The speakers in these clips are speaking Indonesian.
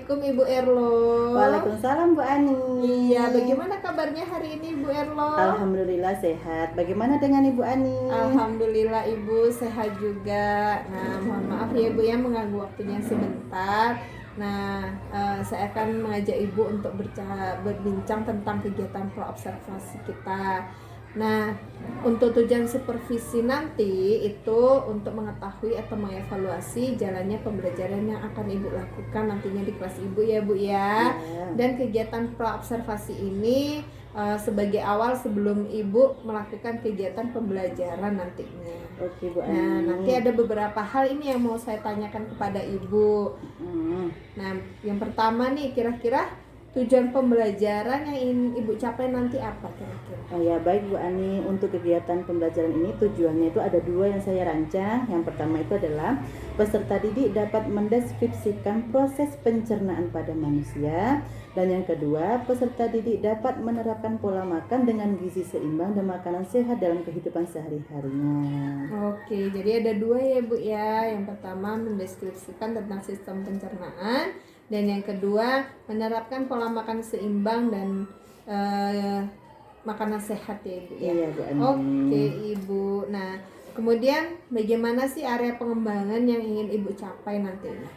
Assalamualaikum Ibu Erlo. Waalaikumsalam Bu Ani. Iya, bagaimana kabarnya hari ini Ibu Erlo? Alhamdulillah sehat. Bagaimana dengan Ibu Ani? Alhamdulillah Ibu sehat juga. Nah, mohon maaf ya Ibu ya mengganggu waktunya sebentar. Nah, saya akan mengajak Ibu untuk berbincang tentang kegiatan praobservasi kita. Nah, untuk tujuan supervisi nanti itu untuk mengetahui atau mengevaluasi jalannya pembelajaran yang akan Ibu lakukan nantinya di kelas Ibu ya Bu ya. Dan kegiatan praobservasi ini sebagai awal sebelum Ibu melakukan kegiatan pembelajaran nantinya. Oke Bu Ani. Nah, nanti ada beberapa hal ini yang mau saya tanyakan kepada Ibu. Nah, yang pertama nih, kira-kira tujuan pembelajaran yang ingin Ibu capai nanti apa kira-kira? Oh ya, baik Bu Ani. Untuk kegiatan pembelajaran ini tujuannya itu ada dua yang saya rancang. Yang pertama itu adalah peserta didik dapat mendeskripsikan proses pencernaan pada manusia. Dan yang kedua, peserta didik dapat menerapkan pola makan dengan gizi seimbang dan makanan sehat dalam kehidupan sehari-harinya. Oke, jadi ada dua ya Bu ya. Yang pertama mendeskripsikan tentang sistem pencernaan, dan yang kedua menerapkan pola makan seimbang dan makanan sehat ya Ibu ya. Iya Bu Ani. Oke Ibu. Nah, kemudian bagaimana sih area pengembangan yang ingin Ibu capai nantinya?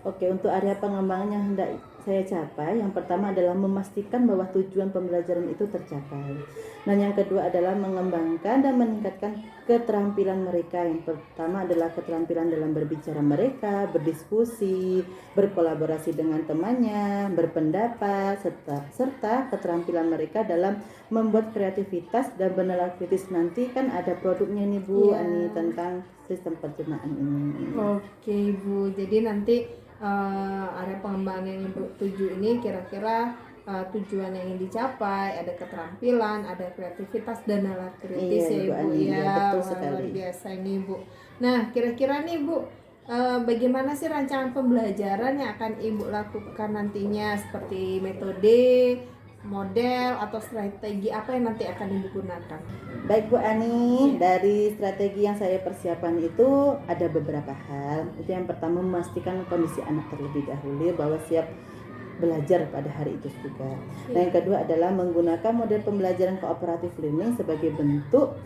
Oke, untuk area pengembangan yang hendak saya capai, yang pertama adalah memastikan bahwa tujuan pembelajaran itu tercapai. Dan yang kedua adalah mengembangkan dan meningkatkan keterampilan mereka. Yang pertama adalah keterampilan dalam berbicara mereka, berdiskusi, berkolaborasi dengan temannya, berpendapat, serta keterampilan mereka dalam membuat kreativitas dan bernalar kritis. Nanti kan ada produknya nih Bu Ani tentang sistem pencernaan ini. Oke Bu, jadi nanti area pengembangan yang Ibu tuju ini kira-kira tujuan yang ingin dicapai, ada keterampilan, ada kreativitas dan nalar kritis ya Ibu ya. Betul Luar sekali. biasa ini Bu. Nah, kira-kira nih Bu, bagaimana sih rancangan pembelajaran yang akan Ibu lakukan nantinya, seperti metode, model, atau strategi apa yang nanti akan Ibu gunakan? Baik Bu Ani, dari strategi yang saya persiapkan itu ada beberapa hal. Itu yang pertama, memastikan kondisi anak terlebih dahulu bahwa siap belajar pada hari itu juga. Dan yang kedua adalah menggunakan model pembelajaran cooperative learning sebagai bentuk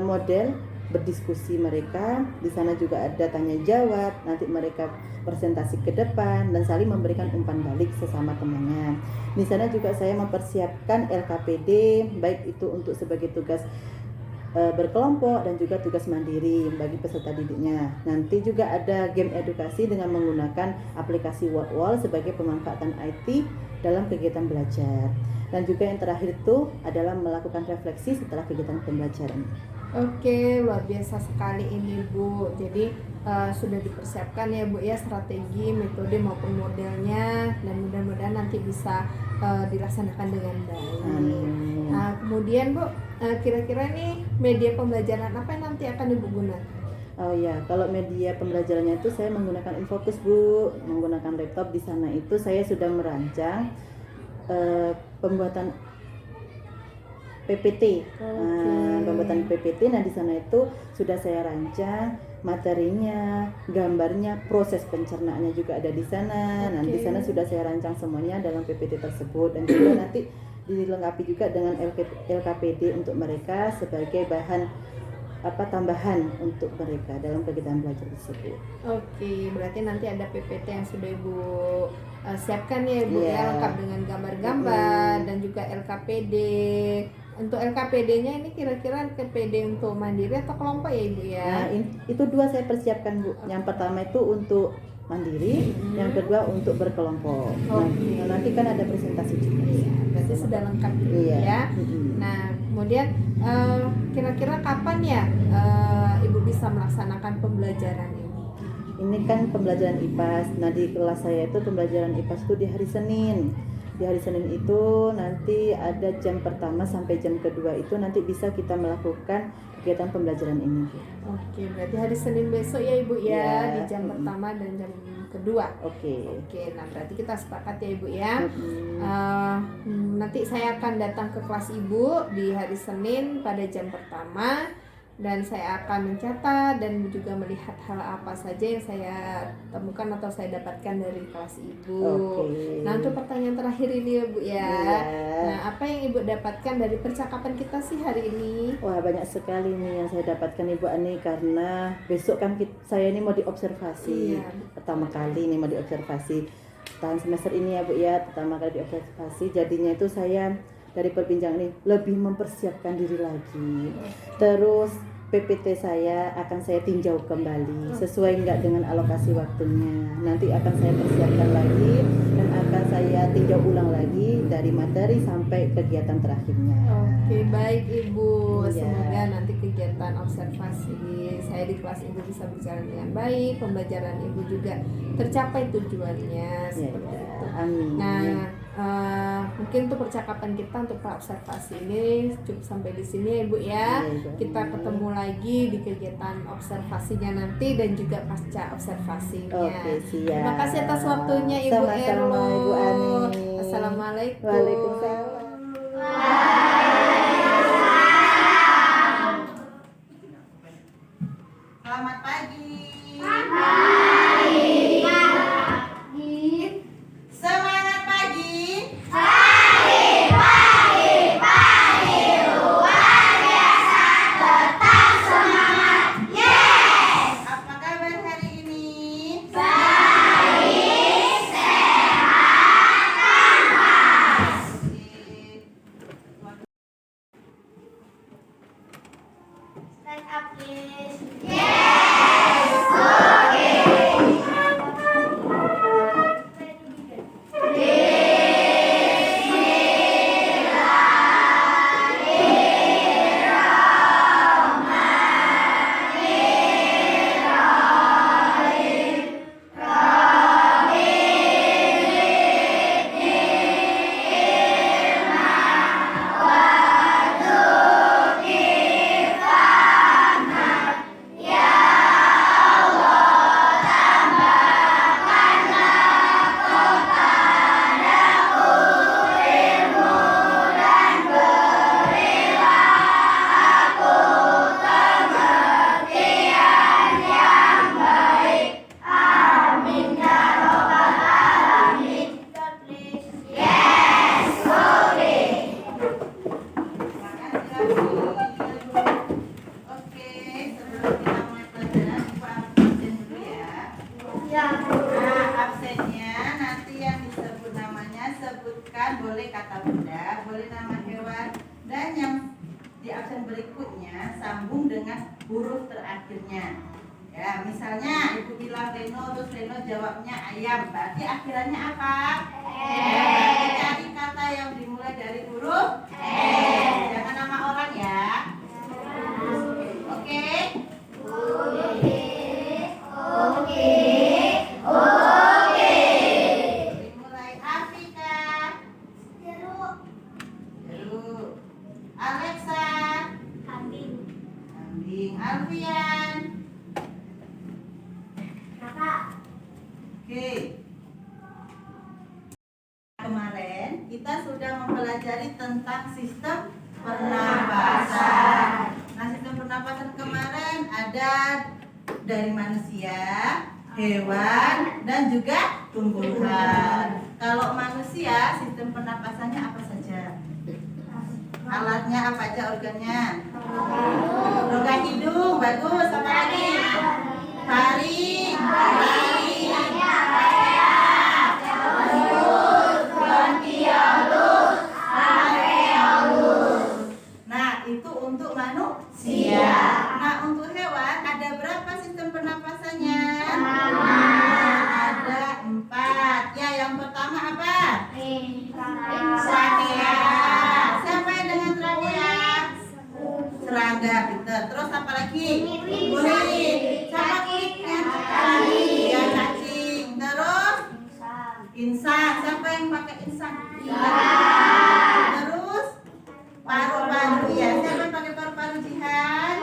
model berdiskusi mereka. Di sana juga ada tanya jawab, nanti mereka presentasi ke depan dan saling memberikan umpan balik sesama temannya. Di sana juga saya mempersiapkan LKPD, baik itu untuk sebagai tugas berkelompok dan juga tugas mandiri bagi peserta didiknya. Nanti juga ada game edukasi dengan menggunakan aplikasi Wordwall sebagai pemanfaatan IT dalam kegiatan belajar. Dan juga yang terakhir itu adalah melakukan refleksi setelah kegiatan pembelajaran. Oke, luar biasa sekali ini Bu. Jadi sudah dipersiapkan ya Bu ya strategi, metode maupun modelnya, dan mudah-mudahan nanti bisa dilaksanakan dengan baik. Nah, kemudian Bu, kira-kira nih media pembelajaran apa yang nanti akan Ibu gunakan? Oh ya, kalau media pembelajarannya itu saya menggunakan Infocus Bu, menggunakan laptop. Di sana itu saya sudah merancang pembuatan PPT. Pembuatan PPT. Nah, di sana itu sudah saya rancang materinya, gambarnya, proses pencernaannya juga ada di sana. Nah, di sana sudah saya rancang semuanya dalam PPT tersebut, dan juga nanti dilengkapi juga dengan LKPD untuk mereka sebagai bahan tambahan untuk mereka dalam kegiatan belajar tersebut. Oke, berarti nanti ada PPT yang sudah Ibu siapkan ya Ibu ya, lengkap dengan gambar-gambar dan juga LKPD. Untuk LKPD-nya ini kira-kira LKPD untuk mandiri atau kelompok ya Ibu ya? Nah, itu dua saya persiapkan Bu. Yang pertama itu untuk mandiri, yang kedua untuk berkelompok. Nah, nanti kan ada presentasi juga. Berarti sudah lengkap ya. Nah, kemudian kira-kira kapan ya Ibu bisa melaksanakan pembelajaran ini? Ini kan pembelajaran IPAS. Nah, di kelas saya itu pembelajaran IPAS itu di hari Senin. Di hari Senin itu nanti ada jam pertama sampai jam kedua itu nanti bisa kita melakukan kegiatan pembelajaran ini. Oke, berarti hari Senin besok ya Ibu ya, di jam pertama dan jam kedua. Oke, nah berarti kita sepakat ya Ibu ya. Nanti saya akan datang ke kelas Ibu di hari Senin pada jam pertama. dan saya akan mencatat dan juga melihat hal apa saja yang saya temukan atau saya dapatkan dari kelas Ibu. Oke. Nah, untuk pertanyaan terakhir ini ya Bu ya. Iya. Nah, apa yang Ibu dapatkan dari percakapan kita sih hari ini? Wah, banyak sekali nih yang saya dapatkan Ibu Ani, karena besok kan saya ini mau diobservasi. Iya. Pertama kali nih mau diobservasi tahun semester ini ya Bu ya, pertama kali diobservasi. Jadinya itu saya dari perbincangan ini lebih mempersiapkan diri lagi. Terus PPT saya akan saya tinjau kembali sesuai enggak dengan alokasi waktunya. Nanti akan saya persiapkan lagi dan akan saya tinjau ulang lagi dari materi sampai kegiatan terakhirnya. Oke, baik Ibu. Iya. Semoga nanti kegiatan observasi saya di kelas Ibu bisa berjalan dengan baik, pembelajaran Ibu juga tercapai tujuannya seperti Ya, itu. amin. Nah, mungkin untuk percakapan kita untuk observasi ini cukup sampai di sini ya Ibu ya. Iya, Ibu. Kita ketemu lagi di kegiatan observasinya nanti dan juga pasca observasinya. Oke, siap. Terima kasih atas waktunya Ibu Sama-sama, Erlo. Ibu Ani. Assalamualaikum. Waalaikumsalam. Selamat pagi. Semangat pagi. Apa kabar hari ini? Stand up, please. God bless. Oke, sebelum kita mulai pelajaran, Ibu absen dulu ya. Nah, absennya nanti yang disebut namanya sebutkan, boleh kata benda, boleh nama hewan, dan yang di absen berikutnya sambung dengan huruf terakhirnya. Ya, misalnya Ibu bilang Reno, terus Reno jawabnya ayam, berarti akhirannya apa? Berarti cari kata yang dimulai dari huruf jangan nama orang ya. Oke? Dimulai Afika. Jeruk. Alexa. Kambing. Alfian. Oke. Kemarin kita sudah mempelajari tentang sistem pernapasan. Nah, sistem pernapasan kemarin ada dari manusia, hewan, dan juga tumbuhan. Kalau manusia, sistem pernapasannya apa saja? Alatnya apa aja organnya? Rongga hidung, bagus. Apa lagi? Taring, Nah, itu untuk manusia. Nah, untuk hewan ada berapa sistem pernapasannya? Ada 4. Ya, yang pertama apa? Trachea. Siapa yang dengan trachea? Serangga, pintar. Terus apa lagi? Kulit. Siapa kulitnya? Ya, cacing. Terus insan. Siapa yang pakai insan? Terus paru-paru, ya. Siapa yang pakai paru-paru, Jihan?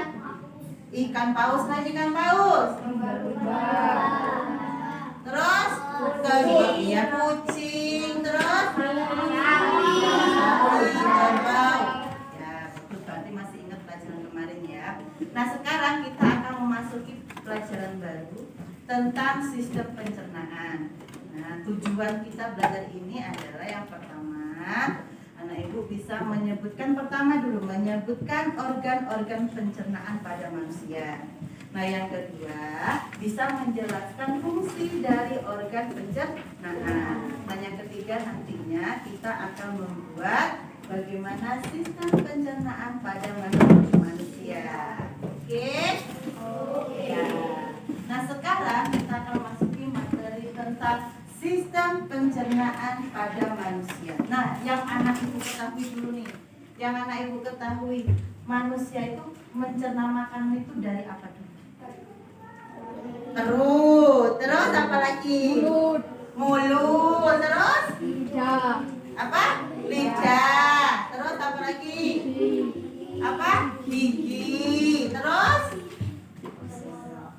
Ikan paus. Lah, ikan paus. Terus ya kucing. Terus sapi, kerbau. Ya, betul, berarti masih ingat pelajaran kemarin ya. Nah, pelajaran baru tentang sistem pencernaan. Nah, tujuan kita belajar ini adalah yang pertama, anak ibu bisa menyebutkan organ-organ pencernaan pada manusia. Nah, yang kedua, bisa menjelaskan fungsi dari organ pencernaan. Nah, yang ketiga nantinya kita akan membuat bagaimana sistem pencernaan pada manusia. Oke? Ya. Nah, sekarang kita akan masuki materi tentang sistem pencernaan pada manusia. Nah, yang anak ibu ketahui dulu nih. Yang anak ibu ketahui, manusia itu mencerna makanan itu dari apa dulu? Terus apa lagi? Mulut. Terus? Lidah. Apa? Lidah. Terus apa lagi? Apa? Gigi. Terus?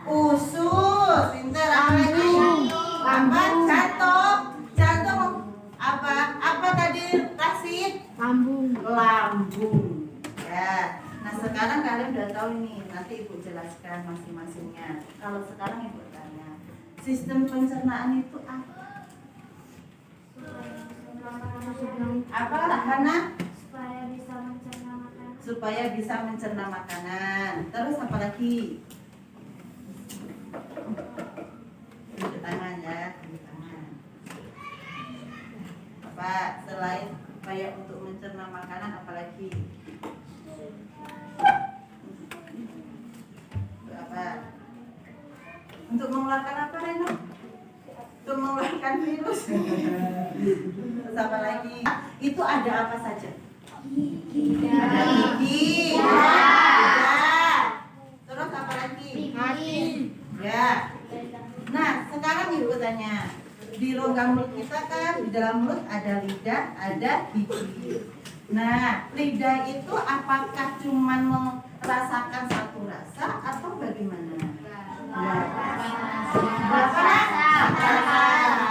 Usus. Pintar. Apa lagi? Apa? Jantung. Apa tadi Rasid? Lambung. Ya. Nah, sekarang kalian udah tahu ini. Nanti ibu jelaskan masing-masingnya. Kalau sekarang ibu tanya, sistem pencernaan itu apa? Apa Hana? Supaya bisa mencerna makanan. Terus apa lagi? Tunjuk tangan ya, tunjuk tangan. Apa selain supaya untuk mencerna makanan apa lagi? Untuk apa? Untuk mengeluarkan apa, Reno? Untuk mengeluarkan virus. Terus apa lagi? Itu ada apa saja? Ada gigi, lidah. Terus apa lagi? Hati. Ya. Nah, sekarang ibu tanya, di rongga mulut kita kan di dalam mulut ada lidah, ada gigi. Nah, lidah itu apakah cuma merasakan satu rasa atau bagaimana? Berapa rasa?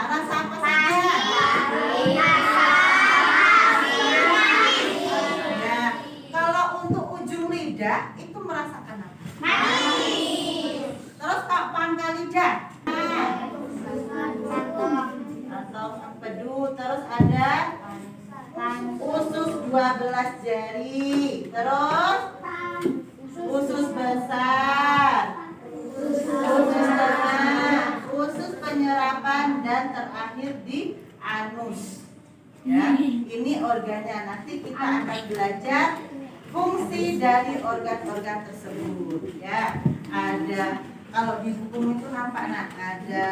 Rasa apa saja? Ya. Kalau untuk ujung lidah itu merasakan apa? Terus pangkal lidah? Atau empedu. Terus ada usus 12 jari. Terus usus besar, usus tengah, usus penyerapan, dan terakhir di anus. Ya, ini organnya. Nanti kita akan belajar fungsi dari organ-organ tersebut. Ya, ada kalau di buku itu nampak ada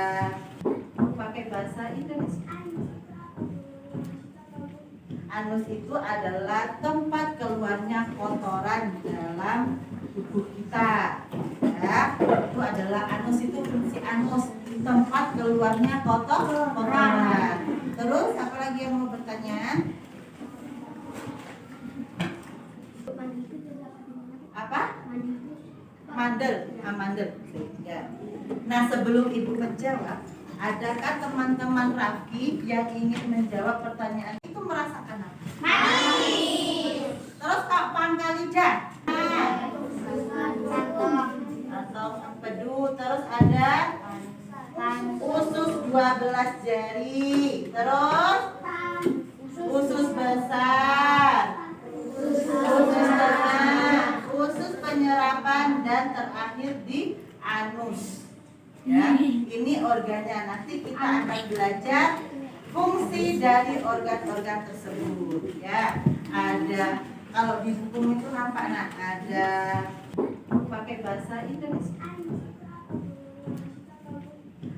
pakai bahasa Indonesia. Anus itu adalah tempat keluarnya kotoran dalam tubuh kita. Ya, itu adalah anus, itu fungsi anus, tempat keluarnya kotoran. Terus apa lagi yang mau bertanya? Apa? Mandel. Ya. Nah, sebelum ibu menjawab, adakah teman-teman Rafki yang ingin menjawab pertanyaan itu merasakan apa? Terus pangkal lidah atau empedu. Terus ada usus 12 jari. Terus usus besar, usus tengah, usus penyerapan, dan terakhir di anus. Ya, ini organnya. Nanti kita akan belajar fungsi dari organ-organ tersebut. Ya, ada kalau di buku itu nampak ada pakai bahasa Indonesia.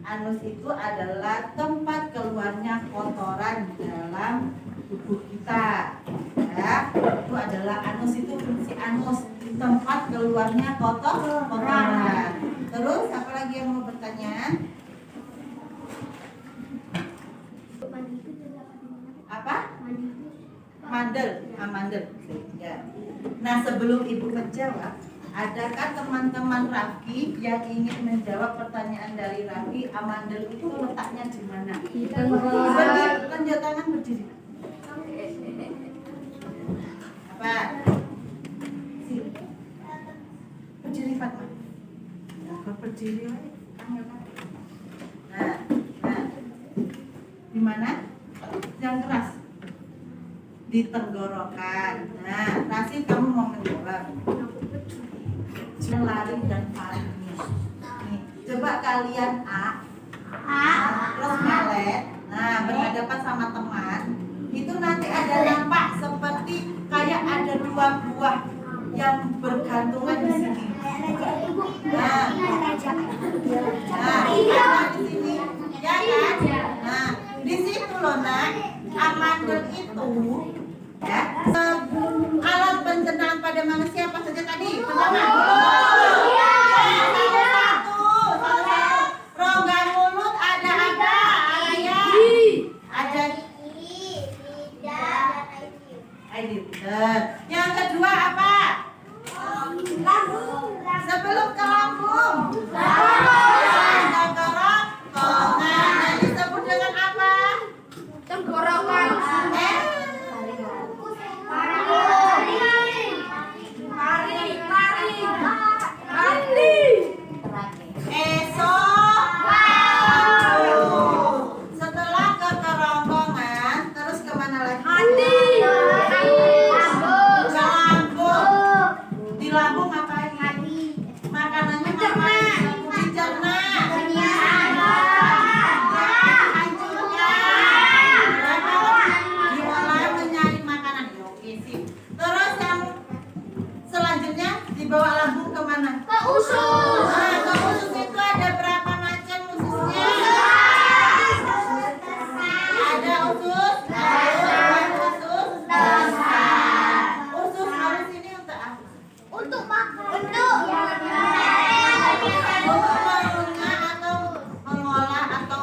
Anus itu adalah tempat keluarnya kotoran dalam tubuh kita. Ya, itu adalah anus, itu fungsi anus, tempat keluarnya kotoran. Terus apa lagi yang mau bertanya? Apa? Mandel. Ya. Nah, sebelum ibu menjawab, adakah teman-teman Rafki yang ingin menjawab pertanyaan dari Rafki? Amandel itu letaknya di mana? Berdiri, lanjut tangan berdiri. Apa? Berdiri Fatma. berdiri. Nah, di mana? Yang keras di tenggorokan. Nah, Tasin kamu mau menjawab. Lari dan paling. Nih, coba kalian terus melet. Nah, berhadapan sama teman. Itu nanti ada nampak seperti kayak ada dua buah yang bergantungan di sini. Nah, ada di sini, ya kan? Nah, di situ loh nak, amandel itu, ya, alat pencernaan pada manusia apa saja tadi? Pertama, salah satu, rongga mulut ada apa? Ada editor. Yang kedua apa? Sebelum ke lambung. Tenggorokan. Disebut dengan apa? Tenggorokan. Setelah ke kerongkongan, terus kemana lagi? Ke lambung. Di lambung ngapain? Makanannya ngapain? Dicerna. Diolah mencari makanan. Oke, sip. Terus yang selanjutnya dibawa lambung kemana? Ke usus. Nah, ke usus itu ada berapa macam ususnya? Ada usus usus besar. Usus halus ini untuk apa? Untuk makan. Untuk mengunyah atau mengolah atau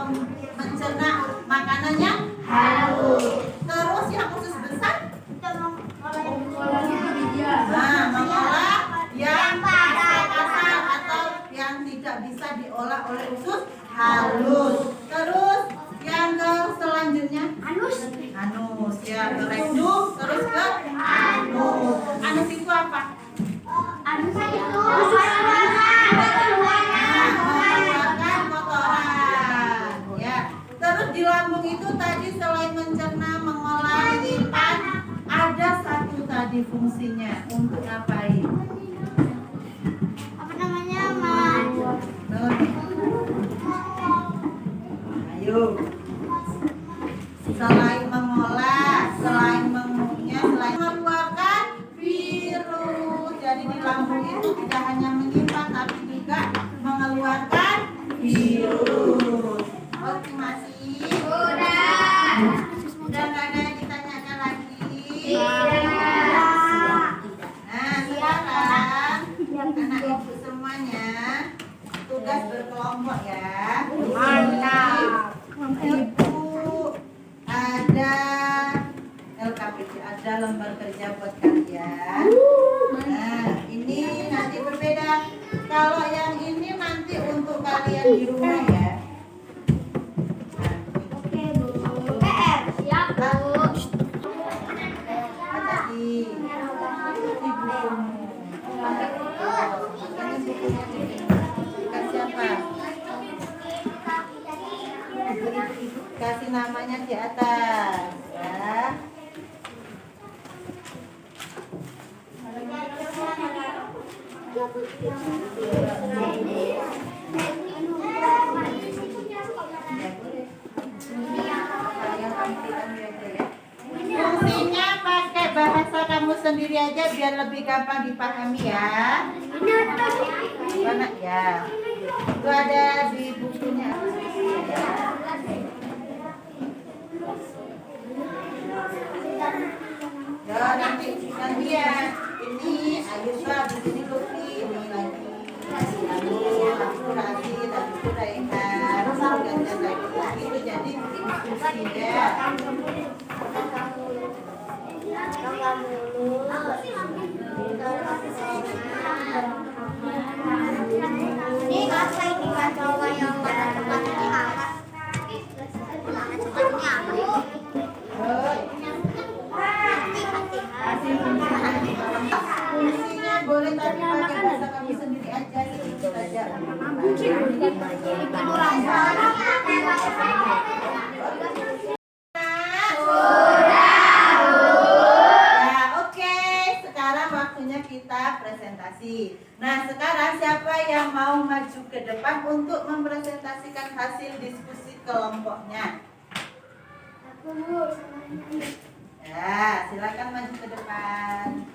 mencerna makanannya halus. Terus yang usus besar? Nah, mengolah yang kasar atau yang tidak bisa diolah oleh usus halus. Terus yang ke selanjutnya? Anus ya, ke rektum, terus ke anus. Anus itu apa? Mengeluarkan kotoran. Ya. Terus di lambung itu tadi selain mencerna, mengolah, menyimpan, ada satu tadi fungsinya untuk ngapain? Apa namanya? Ayo. Selain mengolah, selain mengunyah, selain mengeluarkan virus. Jadi di lambung itu tidak hanya menyimpan tapi juga mengeluarkan virus. Oke, masih? Udah nggak ada yang ditanyakan lagi? Nah, sekarang anak ibu semuanya tugas berkelompok ya. Mantap. Ibu ada LKPD, ada lembar kerja buat kalian. Nah, ini nanti berbeda. Kalau yang ini nanti untuk kalian di rumah ya. Siap, Bu. Tadi ini bukumu. Ini bukunya dikasih apa? Ibu kasih namanya di atas ya. Fungsinya pakai bahasa kamu sendiri aja biar lebih gampang dipahami ya. Mana ya? Itu ada di bukunya. Ya nanti ya. Ini Ayusa, di sini Lufi, ini lagi. Lalu aku Rasi, tadi itu Raihan, gantian lagi. Itu jadi fungsinya. Ini apa ini kacau yang mana tempatnya apa? Mana tempatnya apa? Fungsinya boleh tapi pakai bahasa kamu sendiri aja, sedikit aja. Ya, oke. Sekarang waktunya kita presentasi. Nah, sekarang siapa yang mau maju ke depan untuk mempresentasikan hasil diskusi kelompoknya? Ya, silakan maju ke depan.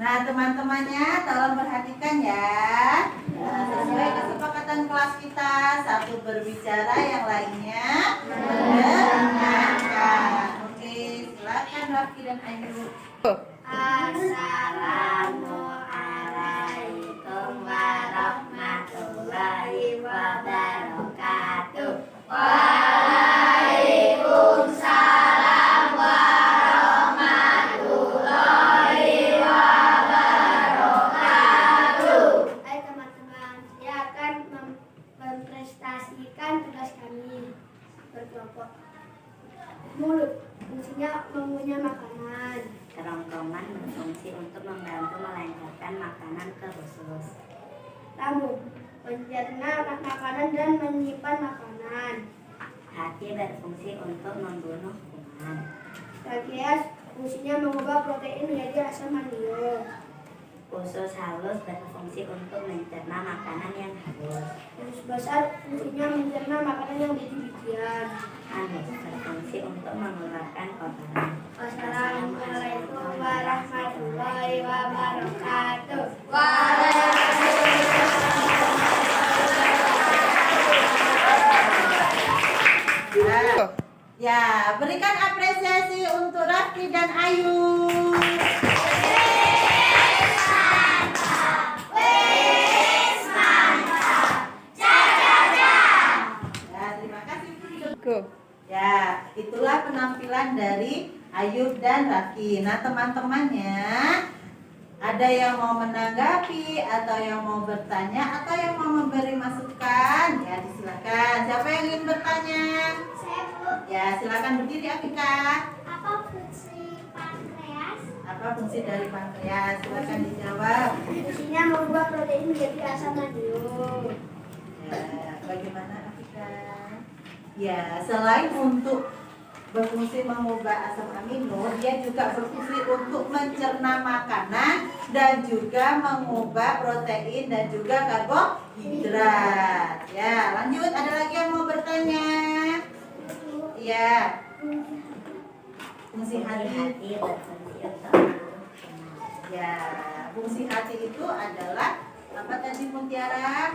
Nah, teman-temannya tolong perhatikan ya. Nah, sesuai kesepakatan kelas kita, satu berbicara, yang lainnya mendengarkan. Oke, silakan Rafki dan Ayu. Assalamualaikum warahmatullahi wabarakatuh. Waalaikumsalam warahmatullahi wabarakatuh. Hai teman-teman, saya akan mempresentasikan tugas kami berkelompok. Mulut fungsinya mengunyah makanan. Kerongkongan berfungsi untuk membantu melancarkan makanan ke usus. Lambung mencerna makanan dan menyimpan makanan. Hati berfungsi untuk membunuh kuman. Pankreas fungsinya mengubah protein menjadi asam amino. Usus halus berfungsi untuk mencerna makanan yang halus. Usus besar fungsinya mencerna makanan yang biji-bijian. Anus berfungsi untuk mengeluarkan kotoran. Wassalamualaikum warahmatullahi wabarakatuh. Ya, berikan apresiasi untuk Rafki dan Ayu. Ya, terima kasih. Go. Ya, itulah penampilan dari Ayub dan Rafki. Nah, teman-temannya ada yang mau menanggapi atau yang mau bertanya atau yang mau memberi masukan? Ya, disilakan. Siapa yang ingin bertanya? Saya Bu, Ya, silakan berdiri Afika. apa fungsi pankreas? Apa fungsi dari pankreas? Silakan dijawab. Fungsinya mengubah protein menjadi asam amino. Ya, bagaimana Afika? Ya, selain untuk berfungsi mengubah asam amino, dia juga berfungsi untuk mencerna makanan dan juga mengubah protein dan juga karbohidrat. Ya, lanjut. Ada lagi yang mau bertanya? Ya. Fungsi hati. Hati berfungsi untuk membunuh kuman. Ya, fungsi hati itu adalah apa tadi Mutiara?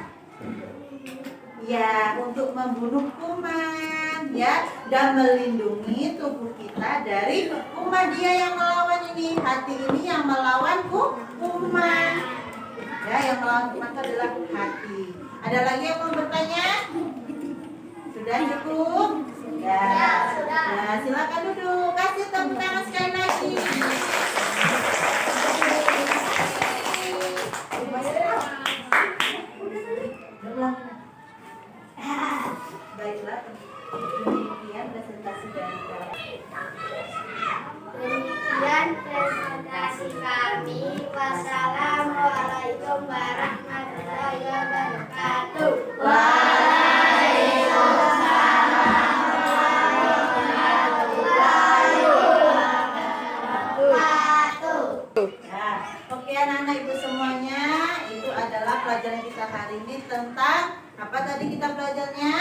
Ya, untuk membunuh kuman, ya, dan melindungi tubuh kita dari kuman. Dia yang melawan ini, hati ini yang melawan kuman. Ya, yang melawan kuman itu adalah hati. Ada lagi yang mau bertanya? Sudah cukup? Ya, sudah. Nah, silakan duduk. Kasih tepuk tangan sekali lagi. Baiklah, demikian presentasi dari Demikian presentasi kami. Wassalamualaikum warahmatullahi wabarakatuh. Ya, oke anak-anak ibu semuanya, itu adalah pelajaran kita hari ini tentang apa tadi kita belajarnya?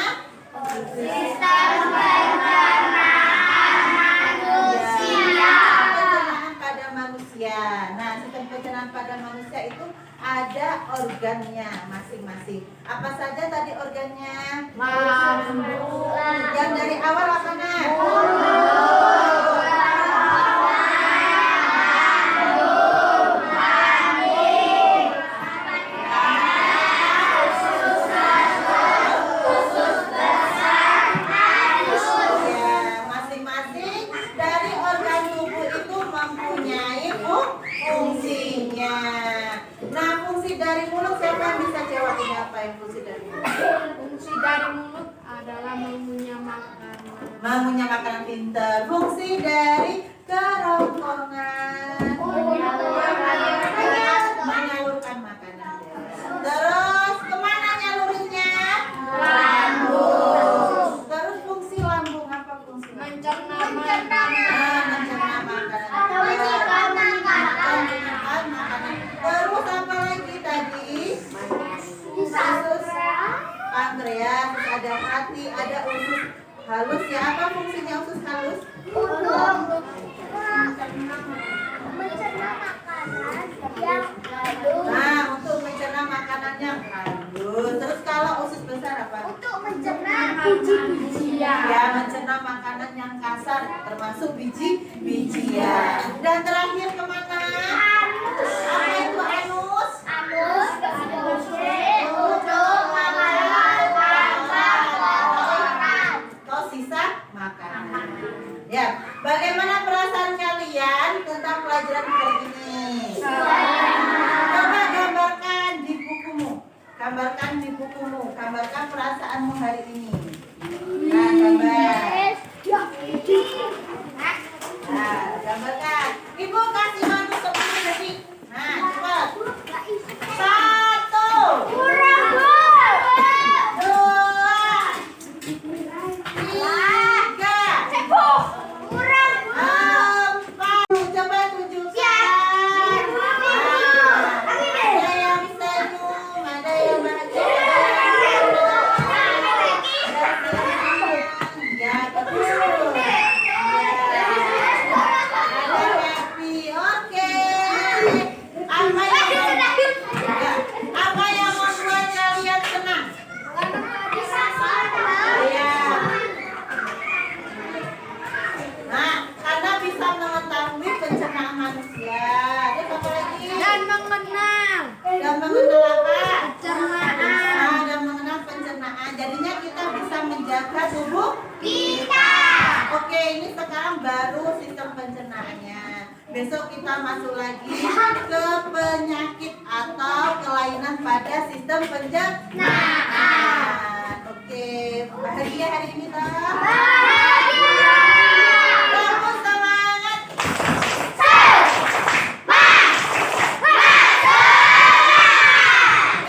Sistem pencernaan manusia. Pencernaan pada manusia. Nah, sistem pencernaan pada manusia itu ada organnya masing-masing. Apa saja tadi organnya? Yang dari awal apa nak? Masing-masing dari organ tubuh itu mempunyai fungsinya. Nah, fungsi dari mulut siapa yang bisa jawab ini apa yang fungsi dari mulut? Fungsi dari mulut adalah mengunyah makanan. Mengunyah makanan, pinter. Fungsi dari kerongkongan Halus ya, apa fungsinya usus halus? Untuk mencerna makanan yang halus. Nah, untuk mencerna makanan yang halus. Terus kalau usus besar apa? Untuk mencerna biji-bijian. Ya, mencerna makanan yang kasar, termasuk biji-bijian. Dan terakhir kemana? Apa itu anus? Anus untuk makanan. Atau sisa makanan. Ya, bagaimana perasaan kalian tentang pelajaran hari ini? Coba gambarkan di bukumu. Gambarkan di bukumu. Gambarkan perasaanmu hari ini. Nah, gambar. Nah, gambarkan. Ibu kasih waktu 10 detik. Nah, cepat. 1, 2, 3, 4. Coba tunjukkan. Ada yang senyum, ada yang bahagia. Ya, betul. Ada happy. Oke. Apa yang membuat kalian senang? Iya. Nah, karena bisa mengetahui pencernaan manusia. Terus apa lagi? Dan mengenal Dan mengenal apa? pencernaan Nah, dan mengenal pencernaan. Jadinya kita bisa menjaga tubuh kita. Oke, ini sekarang baru sistem pencernaannya. Besok kita masuk lagi ke penyakit atau kelainan pada sistem pencernaan. Oke, bahagia hari ini toh? Kamu semangat.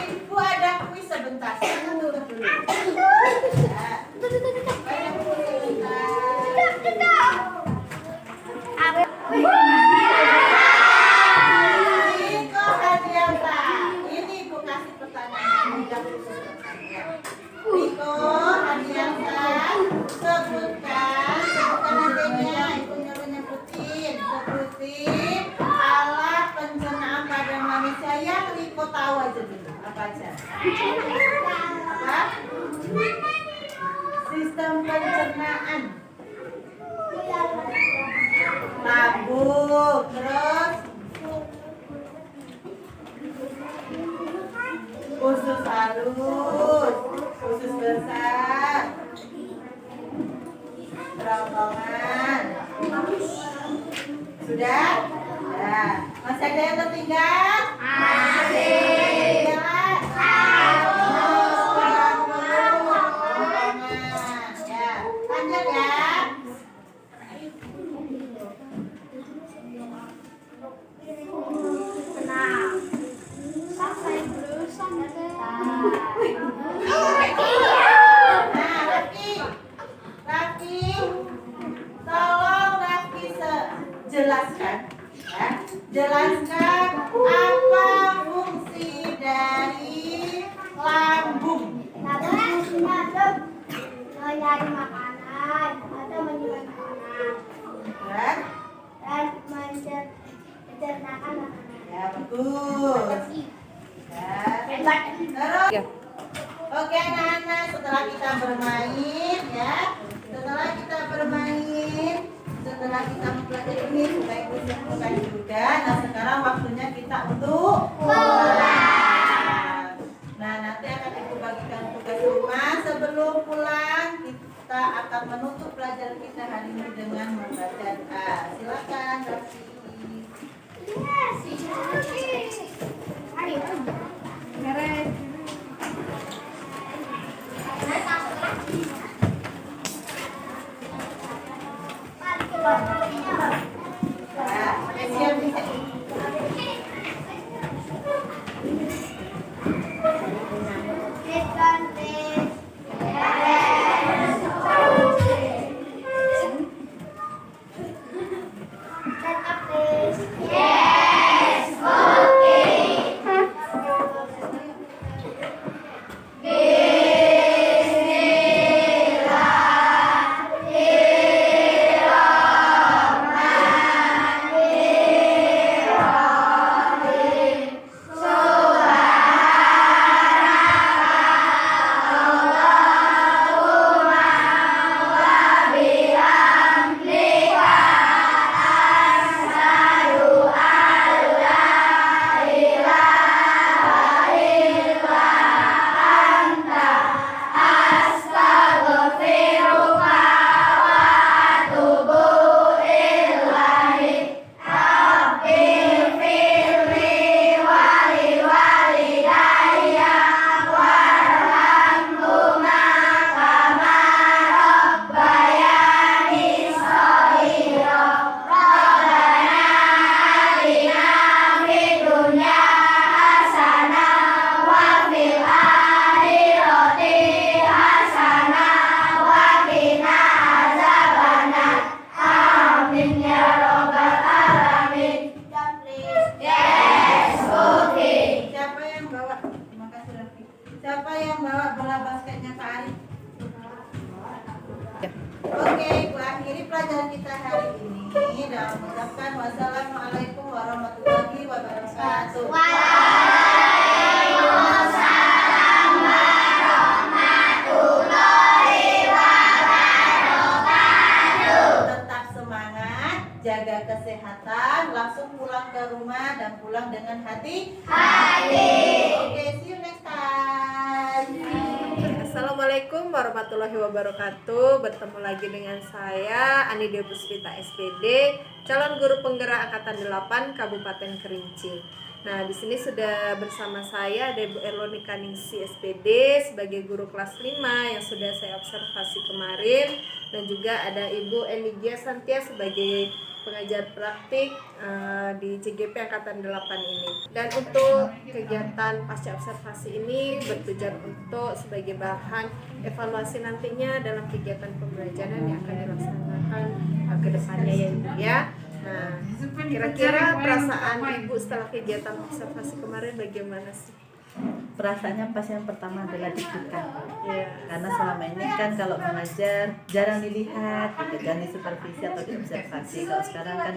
Ibu ada kuis sebentar. Tutup dulu. Ya. Ada kuis sebentar. Riko Hadianta, ini ibu kasih pertanyaan mudah khusus untuk kalian. Riko Hadianta, sebutkan adanya, ibu nyebutin alat pencernaan pada manusia yang Riko tahu aja dulu. Apa aja? Apa? Sistem pencernaan. Lambung, terus usus halus, usus besar, kerongkongan. Sudah? Ya. Masih ada yang tertinggal? Masih. Ya, lanjut ya. Nah, Rafki, tolong Rafki jelaskan, ya, jelaskan apa fungsi dari lambung. Mencari makanan atau menyimpan makanan Dan, dan mencernakan makanan. ya betul. Ya. Terus, oke anak-anak, setelah kita bermain, ya, setelah kita mempelajari ini supaya kita bukan juga. Nah, sekarang waktunya kita untuk pulang. Nah, nanti akan ibu bagikan tugas rumah. Sebelum pulang, kita akan menutup pelajaran kita hari ini dengan membaca doa. Silakan, Raffi. Siap, Oke, Ibu akhiri pelajaran kita hari ini dan mengucapkan wassalamualaikum warahmatullahi wabarakatuh. Tetap semangat, jaga kesehatan, langsung pulang ke rumah dan pulang dengan hati. Oke, see you next time. Assalamualaikum warahmatullahi wabarakatuh. Bertemu lagi dengan saya Anidia Puspita SPD, calon guru penggerak angkatan 8 Kabupaten Kerinci. Nah, di sini sudah bersama saya ada Ibu Erlonika Ningsi SPD sebagai guru kelas 5 yang sudah saya observasi kemarin, dan juga ada Ibu Enigia Santia sebagai pengajar praktik di CGP Angkatan 8 ini. Dan untuk kegiatan pasca observasi ini bertujuan untuk sebagai bahan evaluasi nantinya dalam kegiatan pembelajaran yang akan dilaksanakan ke depannya ya Ibu ya. Nah, kira-kira perasaan Ibu setelah kegiatan observasi kemarin bagaimana sih? Perasaannya pas yang pertama adalah deg-degan. Ya. Karena selama ini kan kalau mengajar jarang dilihat, gitu, dan disupervisi atau diobservasi. Kalau sekarang kan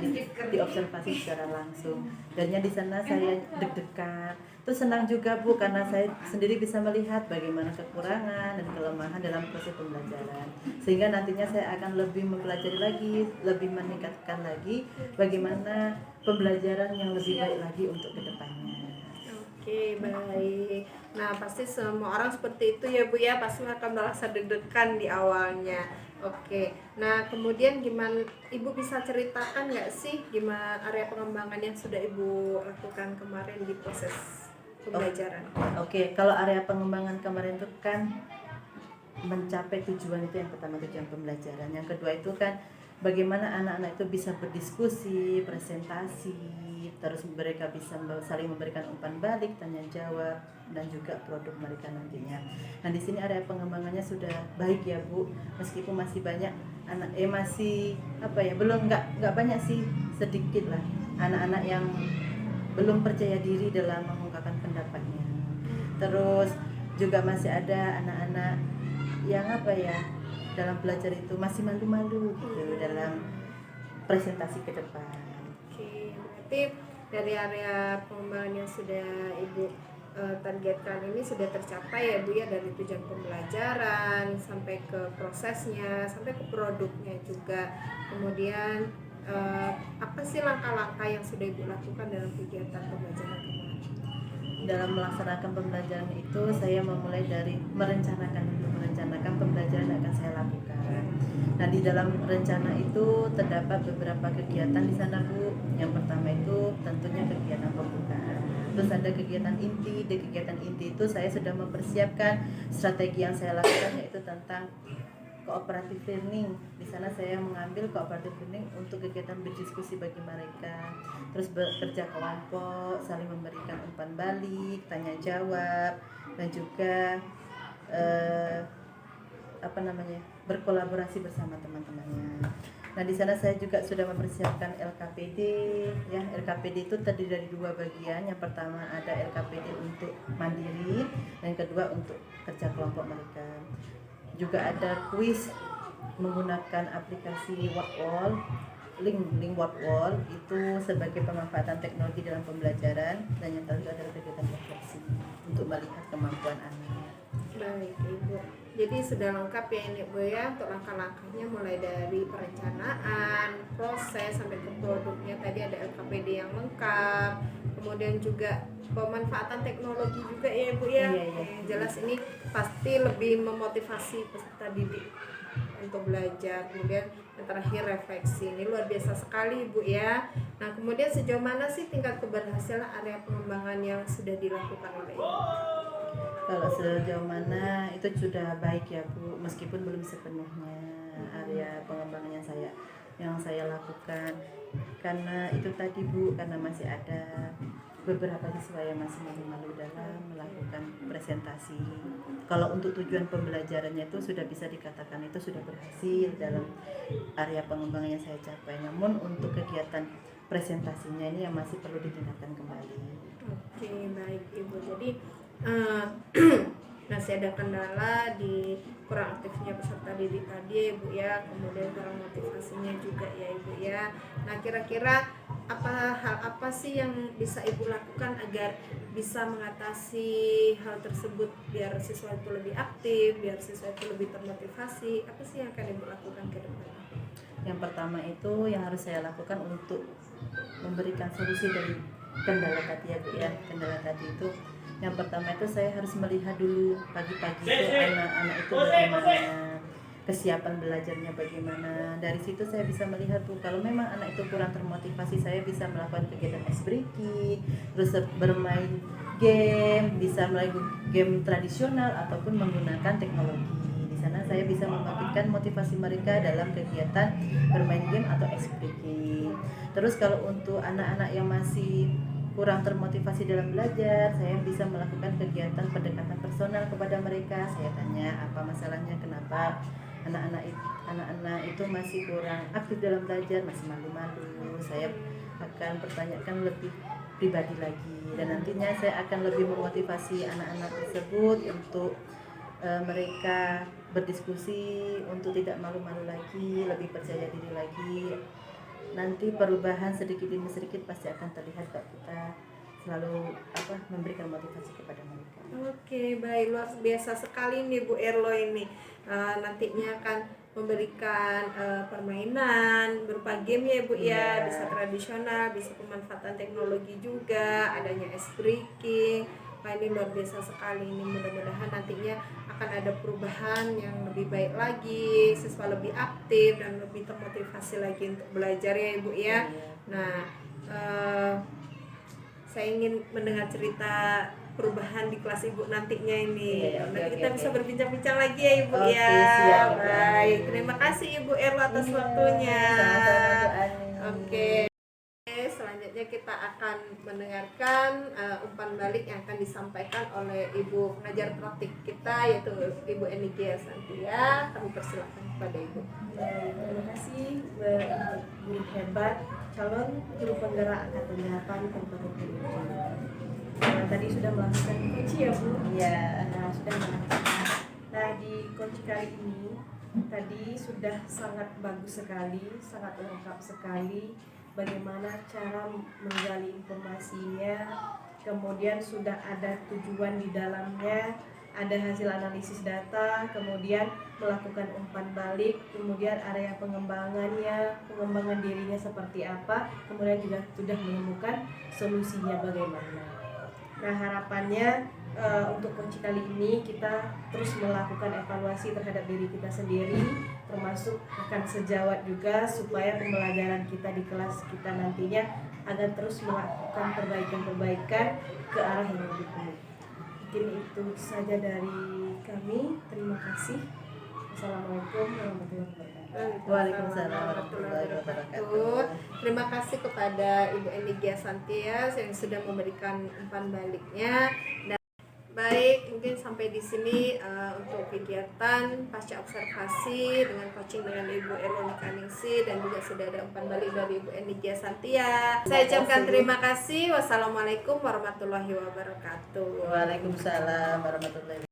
diobservasi secara langsung. Dannya di sana saya deg-degan. Terus senang juga Bu karena saya sendiri bisa melihat bagaimana kekurangan dan kelemahan dalam proses pembelajaran. Sehingga nantinya saya akan lebih mempelajari lagi, lebih meningkatkan lagi bagaimana pembelajaran yang lebih baik lagi untuk kedepannya. Oke, baik. Nah, pasti semua orang seperti itu ya Bu ya, pasti akan merasa deg-degan di awalnya. Oke, nah kemudian gimana, Ibu bisa ceritakan nggak sih gimana area pengembangan yang sudah Ibu lakukan kemarin di proses pembelajaran? Oke, kalau area pengembangan kemarin itu kan mencapai tujuan, itu yang pertama, tujuan pembelajaran. Yang kedua itu kan bagaimana anak-anak itu bisa berdiskusi, presentasi, terus mereka bisa saling memberikan umpan balik, tanya jawab, dan juga produk mereka nantinya. Nah, di sini area pengembangannya sudah baik ya Bu, meskipun masih banyak anak masih belum nggak banyak sih, sedikit lah anak-anak yang belum percaya diri dalam mengungkapkan pendapatnya. Terus juga masih ada anak-anak yang dalam belajar itu masih malu-malu gitu dalam presentasi ke depan. Oke, berarti dari area pengembangan yang sudah Ibu targetkan ini sudah tercapai ya Bu ya, dari tujuan pembelajaran sampai ke prosesnya, sampai ke produknya juga. Kemudian apa sih langkah-langkah yang sudah Ibu lakukan dalam kegiatan pembelajaran kemarin? Dalam melaksanakan pembelajaran itu saya memulai dari merencanakan pembelajaran yang akan saya lakukan. Nah, di dalam rencana itu terdapat beberapa kegiatan di sana Bu. Yang pertama itu tentunya kegiatan pembukaan. Terus ada kegiatan inti. Di kegiatan inti itu saya sudah mempersiapkan strategi yang saya lakukan, yaitu tentang cooperative learning. Di sana saya mengambil cooperative learning untuk kegiatan berdiskusi bagi mereka, terus bekerja kelompok, saling memberikan umpan balik, tanya jawab, dan juga berkolaborasi bersama teman-temannya. Nah, di sana saya juga sudah mempersiapkan LKPD. Ya, LKPD itu terdiri dari 2 bagian. Yang pertama ada LKPD untuk mandiri, dan yang kedua untuk kerja kelompok mereka. Juga ada kuis menggunakan aplikasi Whatwall, link Whatwall itu sebagai pemanfaatan teknologi dalam pembelajaran, dan yang terakhir adalah kegiatan refleksi untuk melihat kemampuan anak. Baik Ibu, jadi sudah lengkap ya ini Bu ya, untuk langkah-langkahnya mulai dari perencanaan, proses sampai ke produknya. Tadi ada LKPD yang lengkap, kemudian juga pemanfaatan teknologi juga ya Bu ya. Iya. Jelas ini pasti lebih memotivasi peserta didik untuk belajar. Kemudian yang terakhir refleksi, ini luar biasa sekali Bu ya. Nah, kemudian sejauh mana sih tingkat keberhasilan area pengembangan yang sudah dilakukan oleh Ibu? Kalau sejauh mana itu sudah baik ya Bu, meskipun belum sepenuhnya area pengembangan yang saya lakukan, karena itu tadi Bu, karena masih ada beberapa siswa yang masih malu-malu dalam melakukan presentasi. Kalau untuk tujuan pembelajarannya itu sudah bisa dikatakan itu sudah berhasil dalam area pengembangan yang saya capai. Namun untuk kegiatan presentasinya ini yang masih perlu ditingkatkan kembali. Oke, baik Ibu. Jadi masih ada kendala di kurang aktifnya peserta didik tadi ya Ibu ya, kemudian kurang motivasinya juga ya Ibu ya. Nah kira-kira hal apa sih yang bisa Ibu lakukan agar bisa mengatasi hal tersebut biar siswa itu lebih aktif, biar siswa itu lebih termotivasi? Apa sih yang akan Ibu lakukan ke depan? Yang pertama itu yang harus saya lakukan untuk memberikan solusi dari kendala tadi ya Bu ya. Kendala tadi itu yang pertama itu saya harus melihat dulu pagi-pagi itu anak-anak itu bagaimana kesiapan belajarnya, bagaimana. Dari situ saya bisa melihat Bu, kalau memang anak itu kurang termotivasi, saya bisa melakukan kegiatan ice breaking, terus bermain game, bisa melakukan game tradisional ataupun menggunakan teknologi. Di sana saya bisa membangkitkan motivasi mereka dalam kegiatan bermain game atau ice breaking. Terus kalau untuk anak-anak yang masih kurang termotivasi dalam belajar, saya bisa melakukan kegiatan pendekatan personal kepada mereka. Saya tanya apa masalahnya, kenapa anak-anak itu masih kurang aktif dalam belajar, masih malu-malu. Saya akan pertanyakan lebih pribadi lagi, dan nantinya saya akan lebih memotivasi anak-anak tersebut untuk mereka berdiskusi, untuk tidak malu-malu lagi, lebih percaya diri lagi. Nanti perubahan sedikit demi sedikit pasti akan terlihat Kak. Kita selalu memberikan motivasi kepada mereka. Oke, baik, luar biasa sekali nih Bu Erlo ini. Nantinya akan memberikan permainan berupa game ya Bu ya, bisa tradisional, bisa pemanfaatan teknologi juga, adanya ice breaking. Wah, ini luar biasa sekali ini. Mudah-mudahan nantinya akan ada perubahan yang lebih baik lagi, siswa lebih aktif dan lebih termotivasi lagi untuk belajar ya Ibu ya. Nah, saya ingin mendengar cerita perubahan di kelas Ibu nantinya ini. Nanti kita bisa berbincang-bincang lagi ya Ibu ya. Siap. Baik, terima kasih Ibu Erlo atas waktunya. Sama-sama Bu Ani. Oke. Selanjutnya kita akan mendengarkan umpan balik yang akan disampaikan oleh Ibu pengajar praktik kita, yaitu Ibu Enigia Santia. Kami persilakan kepada Ibu. Terima kasih guru hebat, calon guru penggerak angkatan 8 Kabupaten Purworejo. Tadi sudah melakukan kunci ya Bu? Iya. Nah, sudah melakukan. Nah, di kunci kali ini tadi sudah sangat bagus sekali, sangat lengkap sekali bagaimana cara menggali informasinya, kemudian sudah ada tujuan di dalamnya, ada hasil analisis data, kemudian melakukan umpan balik, kemudian area pengembangannya, pengembangan dirinya seperti apa, kemudian juga sudah menemukan solusinya bagaimana. Nah, harapannya untuk kunci kali ini kita terus melakukan evaluasi terhadap diri kita sendiri, termasuk akan sejawat juga supaya pembelajaran kita di kelas kita nantinya agar terus melakukan perbaikan-perbaikan ke arah yang lebih baik. Mungkin itu saja dari kami. Terima kasih. Assalamualaikum warahmatullahi wabarakatuh. Waalaikumsalam warahmatullahi wabarakatuh. Terima kasih kepada Ibu Enigia Santia yang sudah memberikan umpan baliknya. Dan baik, mungkin sampai di sini untuk kegiatan pasca observasi dengan coaching dengan Ibu Erlo Nikaningsi, dan juga sudah ada umpan balik dari Ibu Enigia Santia. Saya ucapkan terima kasih. Wassalamualaikum warahmatullahi wabarakatuh. Waalaikumsalam warahmatullahi wabarakatuh.